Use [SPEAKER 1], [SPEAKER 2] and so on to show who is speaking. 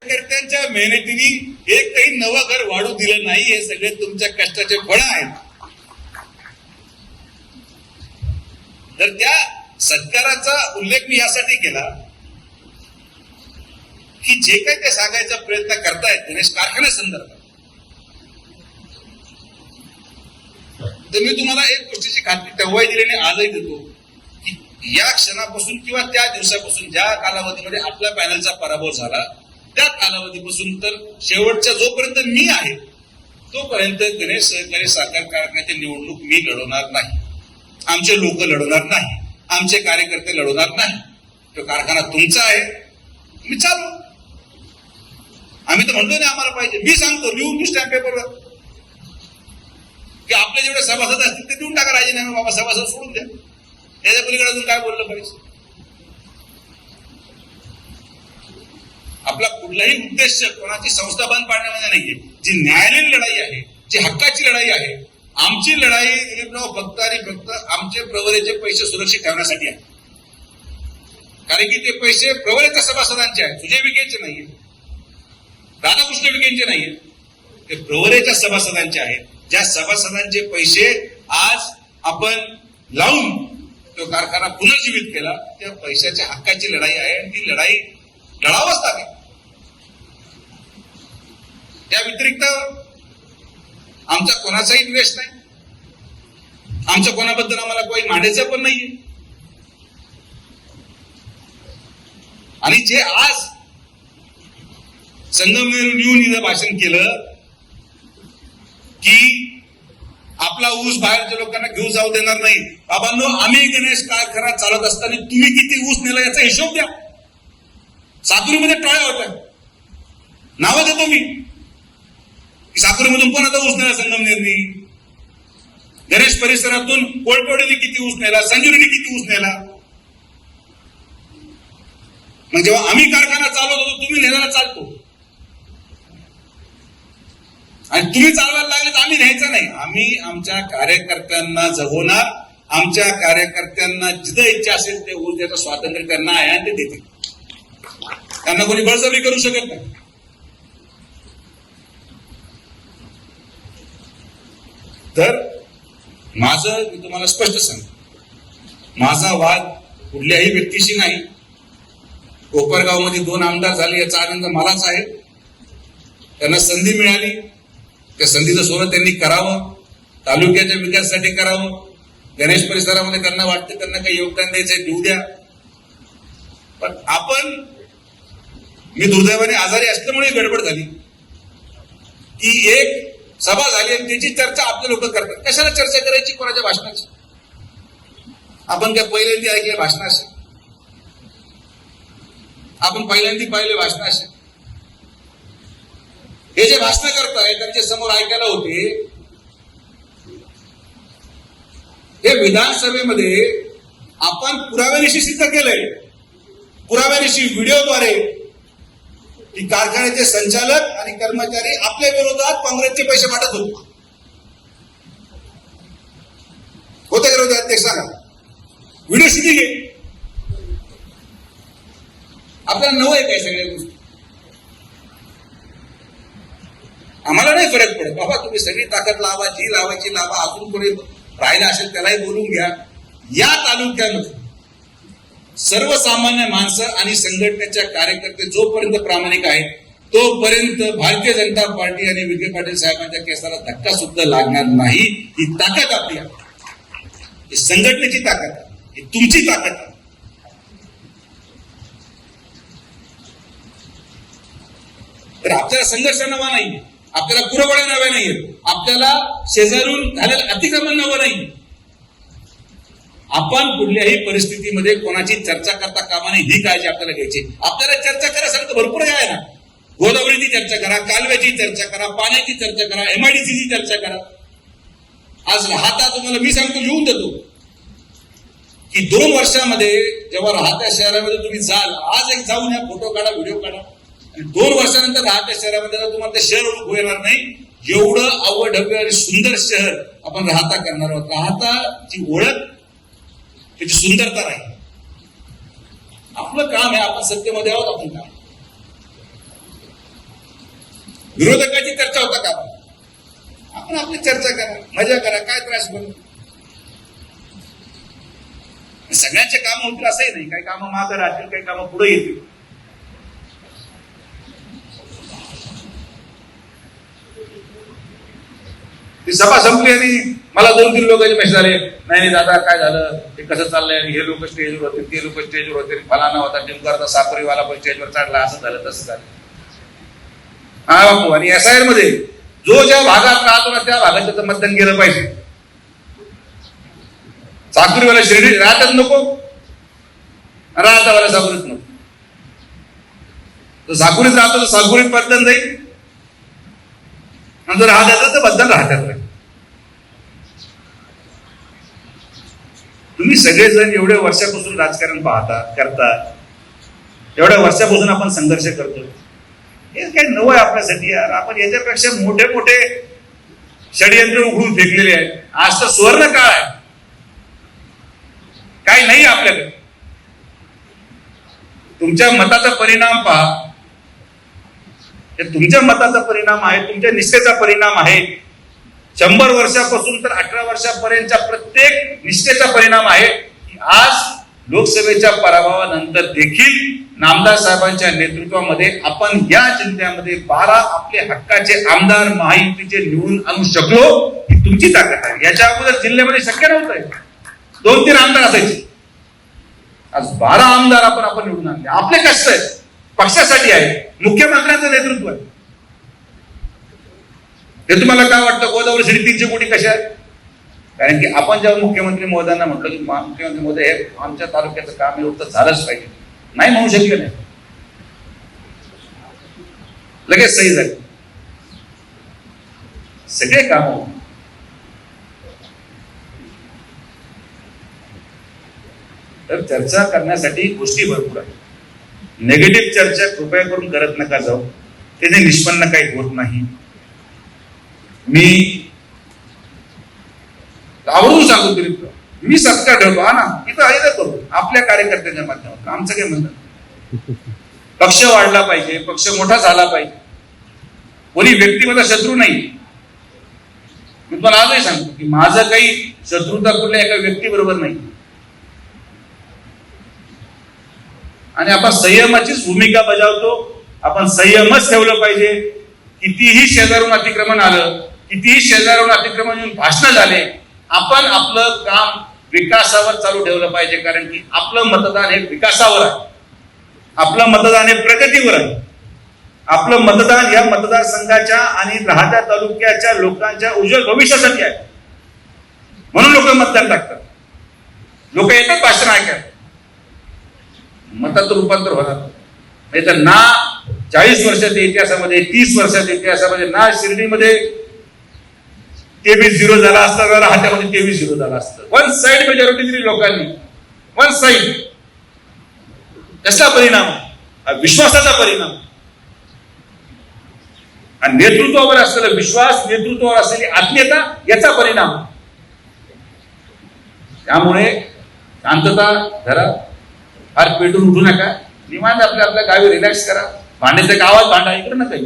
[SPEAKER 1] कार्यकर्त्यांच्या मेहनतीने एकही नवं घर वाढू दिलं नाही. हे सगळे तुमच्या कष्टाचे फळ आहेत. तर त्या सत्काराचा उल्लेख मी यासाठी केला की जे काही ते सांगायचा प्रयत्न करतायत गणेश कारखान्यासंदर्भात, तर मी तुम्हाला एक गोष्टीची खात्री तेव्हाही दिली आणि आजही देतो की या क्षणापासून किंवा त्या दिवसापासून ज्या कालावधीमध्ये आपल्या पॅनलचा पराभव झाला त्या कालावधीपासून तर शेवटच्या जोपर्यंत मी आहे तोपर्यंत गणेश सहकारी साखर कारखान्याची निवडणूक मी लढवणार नाही, आमचे लोक लढवणार नाही, आमचे कार्यकर्ते लढवणार नाही. तो कारखाना तुमचा आहे, मी चालू. आम्ही तर म्हणतो ना आम्हाला पाहिजे. मी सांगतो लिहून स्टॅम्प पेपरवर की आपले जेवढे सभासद असतील ते देऊन टाका राजीनामे. बाबा सभासद सोडून द्या. त्याच्या पलीकडे अजून काय बोललं पाहिजे? आपला कुठलाही उद्देश कोणाची संस्था बंद पाडण्यामध्ये नाहीये. जी न्यायालयीन लढाई आहे, जी हक्काची लढाई आहे, आमची लढाई दिलीपराव फक्त आणि फक्त आमचे प्रवरेचे पैसे सुरक्षित ठेवण्यासाठी आहे. कारण की ते पैसे प्रवरेच्या सभासदांचे आहेत, सुजय विखेंचे नाहीये, राधाकृष्ण विखेंचे नाहीये, ते प्रवरेच्या सभासदांचे आहेत. ज्या सभासदांचे पैसे आज आपण लावून तो कारखाना पुनर्जीवित केला, त्या पैशाच्या हक्काची लढाई आहे आणि ती लढाई लढावंच लागेल. त्या व्यतिरिक्त आमचा कोणाचाही द्वेष नाही, आमच्या कोणाबद्दल आम्हाला काही मांडायचं पण नाहीये. आणि जे आज संगमनेरहून येऊन इथं भाषण केलं की आपला ऊस बाहेरच्या लोकांना घेऊन जाऊ देणार नाही. बाबांनो, आम्ही गणेश कारखाना चालत असताना तुम्ही किती ऊस नेला याचा हिशोब द्या. साकुरीमध्ये टोळ्या होत्या, नावं देतो मी. साकुरीमधून पण आता ऊस नेला संगमनेरनी, गणेश परिसरातून कोळपवडीने किती ऊस नेला, संजुरीने किती ऊस नेला. मग जेव्हा आम्ही कारखाना चालवत होतो तुम्ही नेल्याला चालतो आणि तुम्ही चालवायला लागले तर आम्ही न्यायचं नाही. आम्ही आमच्या कार्यकर्त्यांना जगवणार, आमच्या कार्यकर्त्यांना जिथं इच्छा असेल ते ऊस द्यायचं स्वातंत्र्य त्यांना आहे आणि ते देतील. त्यांना कोणी बळजबरी करू शकत नाही. तर माझं मी तुम्हाला स्पष्ट सांगतो, माझा वाद कुठल्याही व्यक्तीशी नाही. कोपरगावमध्ये 2 आमदार झाले याचा आनंद मलाच आहे. त्यांना संधी मिळाली, त्या संधीचं सोनं त्यांनी करावं, तालुक्याच्या विकासासाठी करावं. गणेश परिसरामध्ये त्यांना वाटतं त्यांना काही योगदान द्यायचंय, देऊ द्या. पण आपण, मी दुर्दैवाने आजारी असल्यामुळे गडबड झाली की एक सभा झाली आणि त्याची चर्चा आपले लोक करतात. कशाला चर्चा करायची कोणाच्या भाषणाची? आपण काय पहिल्यांदा ऐकले भाषण असेल? आपण पहिल्यांदा पाहिले भाषण असेल? हे जे भाषण करताय त्यांच्या समोर ऐकायला होते. हे विधानसभेमध्ये आपण पुराव्यानिशी सिद्ध केलंय, पुराव्यानिशी व्हिडिओद्वारे की कारखान्याचे संचालक आणि कर्मचारी आपल्या विरोधात काँग्रेसचे पैसे वाटत होते. होते विरोधात ते सांगा, व्हिडिओ शूटिंग आहे. आपल्याला नवं आहे काय सगळ्या गोष्टी? आम्हाला नाही फरक पडत. बाबा तुम्ही सगळी ताकद लावा, जी लावायची लावा. अजून कोणी राहिला असेल त्यालाही बोलून घ्या. या तालुक्यामध्ये सर्वसामान्य माणसं आणि संघटनेच्या कार्यकर्ते जोपर्यंत प्रामाणिक आहेत तोपर्यंत भारतीय जनता पार्टी आणि विखे पाटील साहेबांच्या केसाला धक्का सुद्धा लागणार नाही. ही ताकद आपली आहे, ही संघटनेची ताकद आहे, ही तुमची ताकद आहे. तर आपल्याला संघर्ष नवा नाही, आपल्याला पुरवड्या नव्या नाहीये, आपल्याला शेजारून झालेलं अतिक्रमण नवं नाही. आपण कुठल्याही परिस्थितीमध्ये कोणाची चर्चा करता कामा नये, ही काळजी आपल्याला घ्यायची. आपल्याला चर्चा करायसारखं भरपूर आहे ना. गोदावरीची चर्चा करा, कालव्याची चर्चा करा, पाण्याची चर्चा करा, MIDCची चर्चा करा. आज राहता तुम्हाला मी सांगतो, लिहून देतो की 2 वर्षामध्ये जेव्हा राहत्या शहरामध्ये तुम्ही जाल, आज एक जाऊन या, फोटो काढा, व्हिडिओ काढा, आणि 2 वर्षानंतर राहत्या शहरामध्ये तुम्हाला ते शहर ओळख येणार नाही. एवढं अवढव्य आणि सुंदर शहर आपण राहता करणार आहोत. राहताची ओळख, त्याची सुंदरता राहील. आपलं काम आहे, आपण सत्तेमध्ये आहोत, आपण काम विरोधकाची चर्चा होता का? आपण आपली चर्चा करा, मजा करा, काय त्रास करू. सगळ्यांचे काम होतील असंही नाही, काही कामं मागं राहतील, काही कामं पुढे येतील. ती सभा संपली आणि मला 2-3 लोकांचे मेसेज आले, नाही दादा काय झालं, ते कसं चाललंय, आणि हे लोक स्टेजवर होते, ते लोक स्टेजवर होते, फलाना होता टिमकारचा साकोरीवाला पण स्टेजवर चढला, असं झालं तसं झालं. हा बापू, आणि SIR मध्ये जो ज्या भागात राहतो ना त्या भागात त्याचं मतदान गेलं पाहिजे. साकुरीवाला शिर्डी राहतच नको, राहतावाला साकुरीत नको. तो साकुरीत राहतो तर साकुरीत मतदान जाईल, आणि जर राहतात तर मतदान राहतात. तुम्ही सगळेजण एवढ्या वर्षापासून राजकारण पाहता करता, एवढ्या वर्षापासून आपण संघर्ष करतो. हे काही नवं आहे आपल्यासाठी यार. आपण याच्यापेक्षा मोठे मोठे षडयंत्र उघडून फेकलेले आहेत. आज तर सुवर्ण काळ आहे, काही नाही आपल्याकडे. तुमच्या मताचा परिणाम पहा, तुमच्या मताचा परिणाम आहे, तुमच्या निष्ठेचा परिणाम आहे. 100 वर्षापासून तर 18 वर्षापर्यंतच्या प्रत्येक निष्ठेचा परिणाम आहे की आज लोकसभेच्या पराभवानंतर देखील नामदार साहेबांच्या नेतृत्वामध्ये आपण या जिल्ह्यामध्ये 12 आपले हक्काचे आमदार महायुतीचे निवडून आणू शकलो, ही तुमची ताकद आहे. याच्या अगोदर जिल्ह्यामध्ये शक्य नव्हतं. 2-3 आमदार असायचे, आज 12 आमदार आपण निवडून आणले. आपले कष्ट आहेत, पक्षासाठी आहे, मुख्यमंत्र्यांचं नेतृत्व आहे. हे तुम्हाला काय वाटतं गोदावरी 350 कोटी कशा आहेत? कारण की आपण जेव्हा मुख्यमंत्री महोदयांना म्हटलं की मुख्यमंत्री महोदय हे आमच्या तालुक्याचं काम एवढं झालंच पाहिजे, नाही म्हणू शकले नाही, लगेच सही झाली, सगळे काम. तर चर्चा करण्यासाठी गोष्टी भरपूर आहेत. नेगेटिव्ह चर्चा कृपया करून करत नका जाऊ, त्याने निष्पन्न काही होत नाही. मी आवडून सांगतो तरी मी सत्कार ठेवतो, हा ना, इथं आहे ना करू आपल्या कार्यकर्त्यांच्या माध्यमातून. आमचं काय म्हणतात, पक्ष वाढला पाहिजे, पक्ष मोठा झाला पाहिजे, कोणी व्यक्ती माझा शत्रू नाही. मी तुम्हाला आजही सांगतो की माझं काही शत्रुता कुठल्या एका व्यक्तीबरोबर नाही, आणि आपण संयमाचीच भूमिका बजावतो. आपण संयमच ठेवलं पाहिजे. कितीही शेजारून अतिक्रमण आलं, कितीही शेजारून अतिक्रमण येऊन भाषण झाले, आपण आपलं काम विकासावर चालू ठेवलं पाहिजे. कारण की आपलं मतदान हे विकासावर आहे, आपलं मतदान हे प्रगतीवर आहे, आपलं मतदान या मतदारसंघाच्या आणि राहत्या तालुक्याच्या लोकांच्या उज्ज्वल भविष्यासाठी आहे. म्हणून लोक मतदान टाकतात, लोक येतात भाषण ऐकायला, मतात रूपांतर होणार नाही. तर ना 40 वर्षाच्या इतिहासामध्ये, 30 वर्षाच्या इतिहासामध्ये ना शिर्डीमध्ये 23-0 झाला असता, जरा हात्यामध्ये 23-0 झाला असतं. 1 साइड मेजॉरिटी दिली लोकांनी, 1 साइड. कसला परिणाम? विश्वासाचा परिणाम, आणि नेतृत्वावर असलेला विश्वास, नेतृत्वावर असलेली आत्मीयता, याचा परिणाम. त्यामुळे शांतता धरा, फार पेटून उठू नका, निवांत आपल्या गावी रिलॅक्स करा. भांड्याच्या गावात भांडा, इकडे नका.